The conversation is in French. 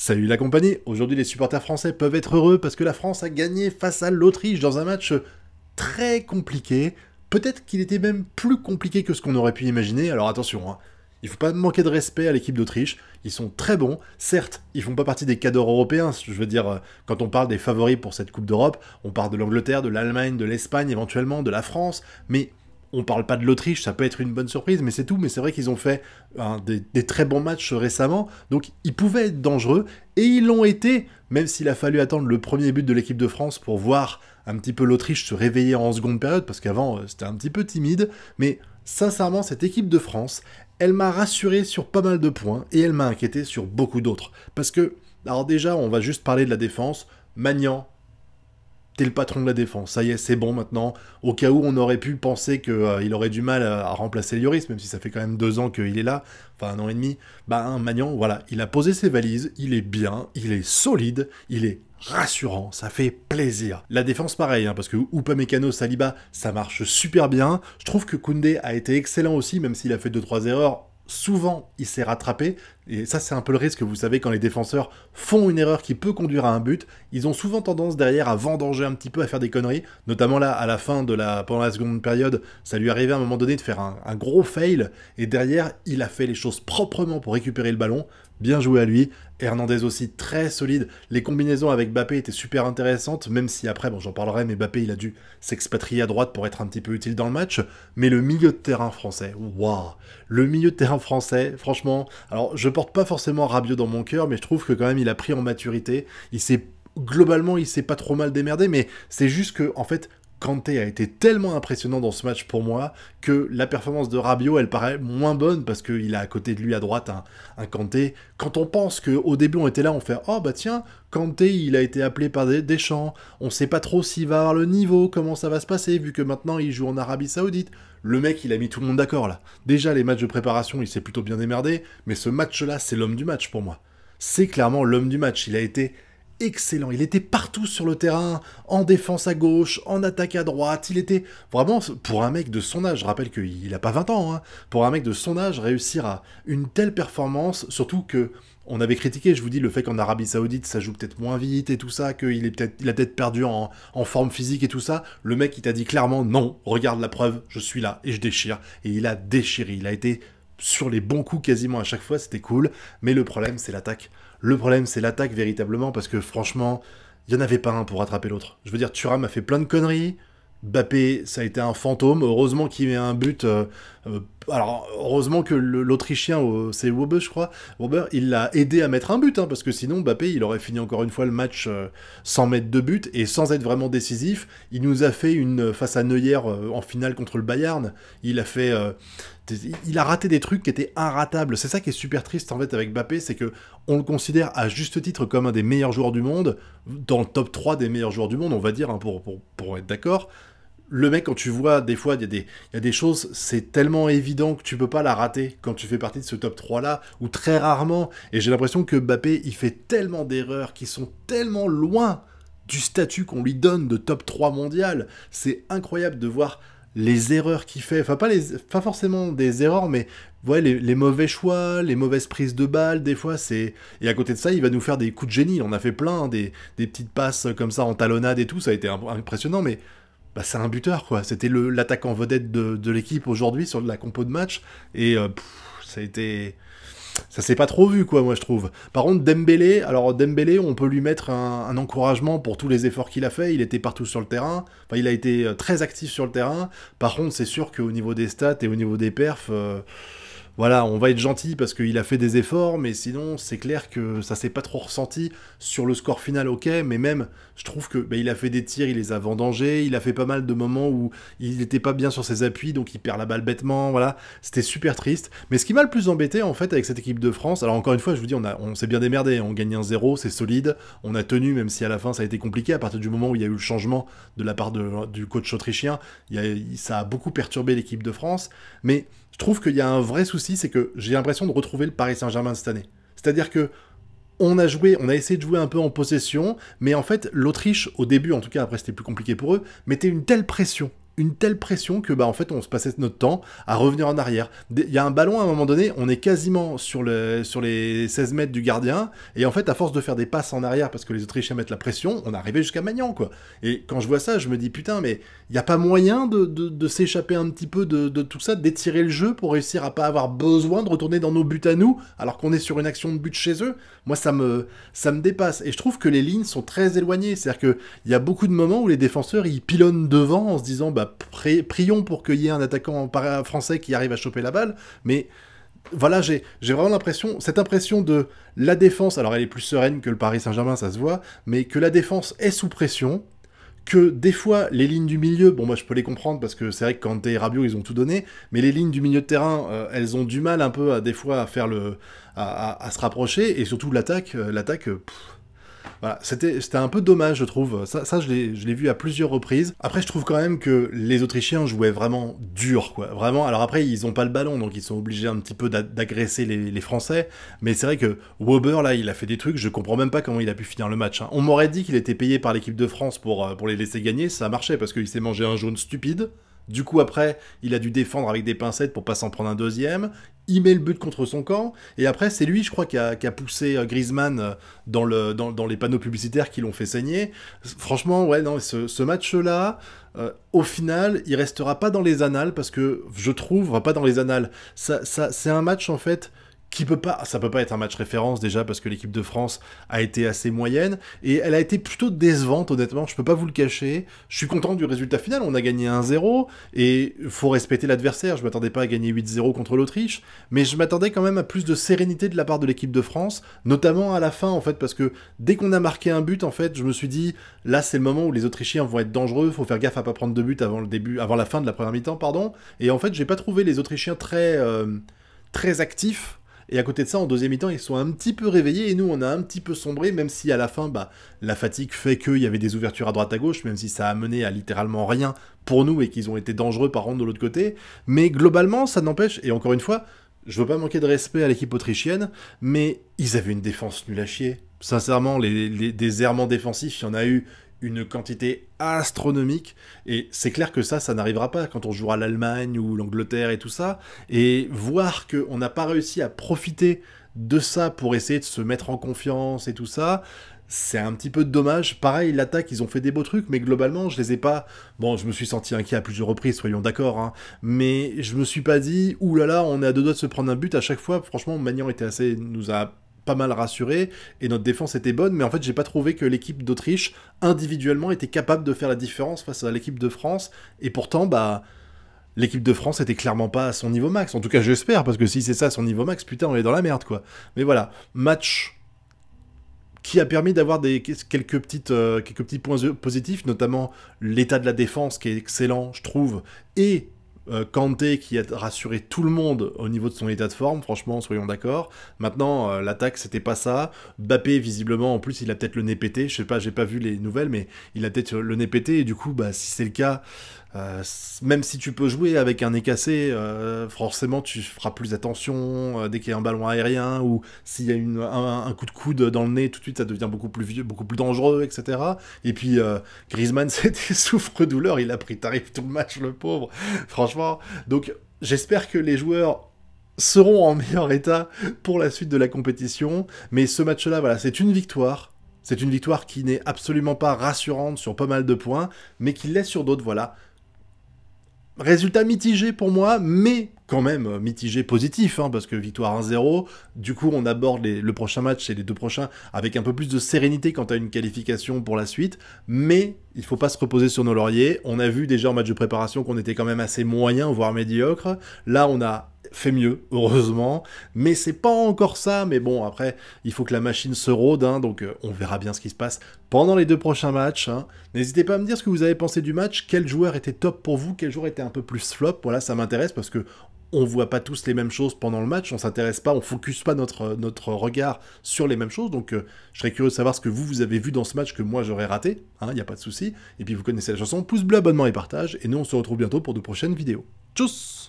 Salut la compagnie, aujourd'hui les supporters français peuvent être heureux parce que la France a gagné face à l'Autriche dans un match très compliqué. Peut-être qu'il était même plus compliqué que ce qu'on aurait pu imaginer, alors attention, hein. Il faut pas manquer de respect à l'équipe d'Autriche, ils sont très bons, certes, ils font pas partie des cadors européens, je veux dire, quand on parle des favoris pour cette Coupe d'Europe, on parle de l'Angleterre, de l'Allemagne, de l'Espagne éventuellement, de la France, mais on parle pas de l'Autriche, ça peut être une bonne surprise, mais c'est tout. Mais c'est vrai qu'ils ont fait des très bons matchs récemment, donc ils pouvaient être dangereux, et ils l'ont été, même s'il a fallu attendre le premier but de l'équipe de France pour voir un petit peu l'Autriche se réveiller en seconde période, parce qu'avant c'était un petit peu timide, mais sincèrement cette équipe de France, elle m'a rassuré sur pas mal de points, et elle m'a inquiété sur beaucoup d'autres. Parce que, alors déjà, on va juste parler de la défense, Maignan, t'es le patron de la défense, ça y est, c'est bon maintenant. Au cas où on aurait pu penser qu'il aurait du mal à remplacer Lloris, même si ça fait quand même 2 ans qu'il est là, enfin 1 an et demi, Maignan, voilà, il a posé ses valises, il est bien, il est solide, il est rassurant, ça fait plaisir. La défense pareil, parce que Upamecano, Saliba, ça marche super bien. Je trouve que Koundé a été excellent aussi, même s'il a fait 2-3 erreurs. Souvent, il s'est rattrapé, et ça c'est un peu le risque, vous savez, quand les défenseurs font une erreur qui peut conduire à un but, ils ont souvent tendance derrière à vendanger un petit peu, à faire des conneries, notamment là, à la fin pendant la seconde période, ça lui arrivait à un moment donné de faire un gros fail, et derrière, il a fait les choses proprement pour récupérer le ballon, bien joué à lui. Hernandez aussi très solide, les combinaisons avec Mbappé étaient super intéressantes, même si après, bon j'en parlerai, mais Mbappé il a dû s'expatrier à droite pour être un petit peu utile dans le match, mais le milieu de terrain français, waouh, le milieu de terrain français, franchement, alors je porte pas forcément Rabiot dans mon cœur, mais je trouve que quand même il a pris en maturité, globalement il s'est pas trop mal démerdé, mais c'est juste que, en fait, Kanté a été tellement impressionnant dans ce match pour moi que la performance de Rabiot, elle paraît moins bonne parce qu'il a à côté de lui à droite un Kanté. Quand on pense qu'au début on était là, on fait « Oh bah tiens, Kanté il a été appelé par Deschamps, on sait pas trop s'il va avoir le niveau, comment ça va se passer vu que maintenant il joue en Arabie Saoudite ». Le mec il a mis tout le monde d'accord là. Déjà les matchs de préparation il s'est plutôt bien démerdé, mais ce match-là c'est l'homme du match pour moi. C'est clairement l'homme du match, il a été excellent, il était partout sur le terrain, en défense à gauche, en attaque à droite, il était vraiment, pour un mec de son âge, je rappelle qu'il a pas 20 ans, pour un mec de son âge, réussir à une telle performance, surtout que on avait critiqué, je vous dis, le fait qu'en Arabie Saoudite, ça joue peut-être moins vite et tout ça, qu'il il a peut-être perdu en forme physique et tout ça, le mec, il t'a dit clairement, non, regarde la preuve, je suis là, et je déchire, et il a déchiré, il a été sur les bons coups quasiment à chaque fois, c'était cool, mais le problème, c'est l'attaque. Le problème, c'est l'attaque véritablement, parce que franchement, il n'y en avait pas un pour rattraper l'autre. Je veux dire, Thuram a fait plein de conneries, Mbappé, ça a été un fantôme, heureusement qu'il met un but... alors, heureusement que l'Autrichien, c'est Wöber, je crois, Wöber, il l'a aidé à mettre un but, parce que sinon, Mbappé, il aurait fini encore une fois le match sans mettre de but, et sans être vraiment décisif. Il nous a fait face à Neuer en finale contre le Bayern, il a raté des trucs qui étaient inratables. C'est ça qui est super triste en fait avec Mbappé, c'est que on le considère à juste titre comme un des meilleurs joueurs du monde, dans le top 3 des meilleurs joueurs du monde, on va dire, pour être d'accord. Le mec, quand tu vois, des fois, il y a des choses, c'est tellement évident que tu peux pas la rater quand tu fais partie de ce top 3-là, ou très rarement. Et j'ai l'impression que Mbappé, il fait tellement d'erreurs qui sont tellement loin du statut qu'on lui donne de top 3 mondial. C'est incroyable de voir les erreurs qu'il fait, enfin pas forcément des erreurs, mais ouais, les mauvais choix, les mauvaises prises de balles, des fois c'est... Et à côté de ça, il va nous faire des coups de génie, on a fait plein, des petites passes comme ça en talonnade et tout, ça a été impressionnant, mais c'est un buteur quoi, c'était l'attaquant vedette de l'équipe aujourd'hui sur la compo de match, et ça a été... Ça s'est pas trop vu, quoi, moi, je trouve. Par contre, Dembélé, on peut lui mettre un encouragement pour tous les efforts qu'il a fait. Il était partout sur le terrain. Enfin, il a été très actif sur le terrain. Par contre, c'est sûr qu'au niveau des stats et au niveau des perfs, voilà, on va être gentil parce qu'il a fait des efforts, mais sinon, c'est clair que ça s'est pas trop ressenti sur le score final, ok, mais même, je trouve que il a fait des tirs, il les a vendangés, il a fait pas mal de moments où il était pas bien sur ses appuis, donc il perd la balle bêtement, voilà, c'était super triste. Mais ce qui m'a le plus embêté, en fait, avec cette équipe de France, alors encore une fois, je vous dis, on s'est bien démerdé, on gagne 1-0, c'est solide, on a tenu, même si à la fin, ça a été compliqué, à partir du moment où il y a eu le changement de la part du coach autrichien, ça a beaucoup perturbé l'équipe de France, mais... Je trouve qu'il y a un vrai souci, c'est que j'ai l'impression de retrouver le Paris Saint-Germain cette année. C'est-à-dire que on a essayé de jouer un peu en possession, mais en fait, l'Autriche, au début, en tout cas, après c'était plus compliqué pour eux, mettait une telle pression une telle pression que bah en fait on se passait notre temps à revenir en arrière. Il y a un ballon à un moment donné, on est quasiment sur les 16 mètres du gardien, et en fait à force de faire des passes en arrière parce que les Autrichiens mettent la pression, on arrivait jusqu'à Magnan quoi. Et quand je vois ça, je me dis putain mais il n'y a pas moyen de s'échapper un petit peu de tout ça, d'étirer le jeu pour réussir à pas avoir besoin de retourner dans nos buts à nous alors qu'on est sur une action de but chez eux. Moi ça me dépasse, et je trouve que les lignes sont très éloignées, c'est-à-dire que il y a beaucoup de moments où les défenseurs ils pilonnent devant en se disant bah prions pour qu'il y ait un attaquant français qui arrive à choper la balle, mais voilà, j'ai vraiment cette impression de la défense, alors elle est plus sereine que le Paris Saint-Germain, ça se voit, mais que la défense est sous pression, que des fois, les lignes du milieu, bon moi je peux les comprendre parce que c'est vrai que Kanté et Rabiot ils ont tout donné, mais les lignes du milieu de terrain, elles ont du mal un peu des fois à faire à se rapprocher, et surtout l'attaque, voilà, c'était un peu dommage, je trouve. Ça je l'ai vu à plusieurs reprises. Après, je trouve quand même que les Autrichiens jouaient vraiment dur, quoi. Vraiment. Alors après, ils ont pas le ballon, donc ils sont obligés un petit peu d'agresser les Français. Mais c'est vrai que Wöber, là, il a fait des trucs, je comprends même pas comment il a pu finir le match, hein. On m'aurait dit qu'il était payé par l'équipe de France pour les laisser gagner, ça marchait, parce qu'il s'est mangé un jaune stupide. Du coup, après, il a dû défendre avec des pincettes pour pas s'en prendre un deuxième. Il met le but contre son camp. Et après, c'est lui, je crois, qui a poussé Griezmann dans les panneaux publicitaires qui l'ont fait saigner. Franchement, ouais, non, ce match-là, au final, il restera pas dans les annales, parce que, je trouve, enfin, pas dans les annales, c'est un match, en fait, ça peut pas être un match référence déjà parce que l'équipe de France a été assez moyenne, et elle a été plutôt décevante honnêtement, je peux pas vous le cacher. Je suis content du résultat final, on a gagné 1-0 et faut respecter l'adversaire, je m'attendais pas à gagner 8-0 contre l'Autriche, mais je m'attendais quand même à plus de sérénité de la part de l'équipe de France, notamment à la fin en fait, parce que dès qu'on a marqué un but en fait, je me suis dit là c'est le moment où les Autrichiens vont être dangereux, faut faire gaffe à pas prendre de but avant la fin de la première mi-temps pardon, et en fait j'ai pas trouvé les Autrichiens très actifs. Et à côté de ça, en deuxième mi-temps, ils sont un petit peu réveillés, et nous, on a un petit peu sombré, même si à la fin, bah, la fatigue fait qu'il y avait des ouvertures à droite à gauche, même si ça a mené à littéralement rien pour nous, et qu'ils ont été dangereux par contre de l'autre côté. Mais globalement, ça n'empêche, et encore une fois, je veux pas manquer de respect à l'équipe autrichienne, mais ils avaient une défense nulle à chier. Sincèrement, des errements défensifs, il y en a eu une quantité astronomique, et c'est clair que ça n'arrivera pas quand on jouera l'Allemagne ou l'Angleterre et tout ça, et voir qu'on n'a pas réussi à profiter de ça pour essayer de se mettre en confiance et tout ça, c'est un petit peu dommage. Pareil, l'attaque, ils ont fait des beaux trucs, mais globalement, je les ai pas... Bon, je me suis senti inquiet à plusieurs reprises, soyons d'accord, hein, mais je me suis pas dit, oulala, on est à deux doigts de se prendre un but à chaque fois. Franchement, Magnan nous a pas mal rassuré, et notre défense était bonne, mais en fait j'ai pas trouvé que l'équipe d'Autriche individuellement était capable de faire la différence face à l'équipe de France, et pourtant bah l'équipe de France était clairement pas à son niveau max, en tout cas j'espère, parce que si c'est ça son niveau max, putain on est dans la merde quoi. Mais voilà, match qui a permis d'avoir quelques petits points positifs, notamment l'état de la défense qui est excellent je trouve, et Kanté qui a rassuré tout le monde au niveau de son état de forme, franchement, soyons d'accord. Maintenant, l'attaque, c'était pas ça. Mbappé, visiblement, en plus, il a peut-être le nez pété. Je sais pas, j'ai pas vu les nouvelles, mais il a peut-être le nez pété, et du coup, bah, si c'est le cas, même si tu peux jouer avec un nez cassé, forcément, tu feras plus attention dès qu'il y a un ballon aérien, ou s'il y a un coup de coude dans le nez, tout de suite, ça devient beaucoup plus vieux, beaucoup plus dangereux, etc. Et puis, Griezmann, c'était souffre-douleur, il a pris tarif tout le match, le pauvre. Franchement, donc j'espère que les joueurs seront en meilleur état pour la suite de la compétition, mais ce match-là, voilà, c'est une victoire. C'est une victoire qui n'est absolument pas rassurante sur pas mal de points, mais qui l'est sur d'autres, voilà. Résultat mitigé pour moi, mais quand même mitigé positif, hein, parce que victoire 1-0, du coup on aborde le prochain match et les deux prochains avec un peu plus de sérénité quant à une qualification pour la suite, mais il faut pas se reposer sur nos lauriers. On a vu déjà en match de préparation qu'on était quand même assez moyen, voire médiocre. Là on a fait mieux, heureusement, mais c'est pas encore ça. Mais bon, après, il faut que la machine se rôde, hein, donc on verra bien ce qui se passe pendant les deux prochains matchs, hein. N'hésitez pas à me dire ce que vous avez pensé du match, quel joueur était top pour vous, quel joueur était un peu plus flop. Voilà, ça m'intéresse parce que on voit pas tous les mêmes choses pendant le match, on s'intéresse pas, on focus pas notre regard sur les mêmes choses, donc je serais curieux de savoir ce que vous avez vu dans ce match que moi j'aurais raté, hein, y a pas de souci. Et puis vous connaissez la chanson, pouce bleu, abonnement et partage, et nous on se retrouve bientôt pour de prochaines vidéos. Tchuss!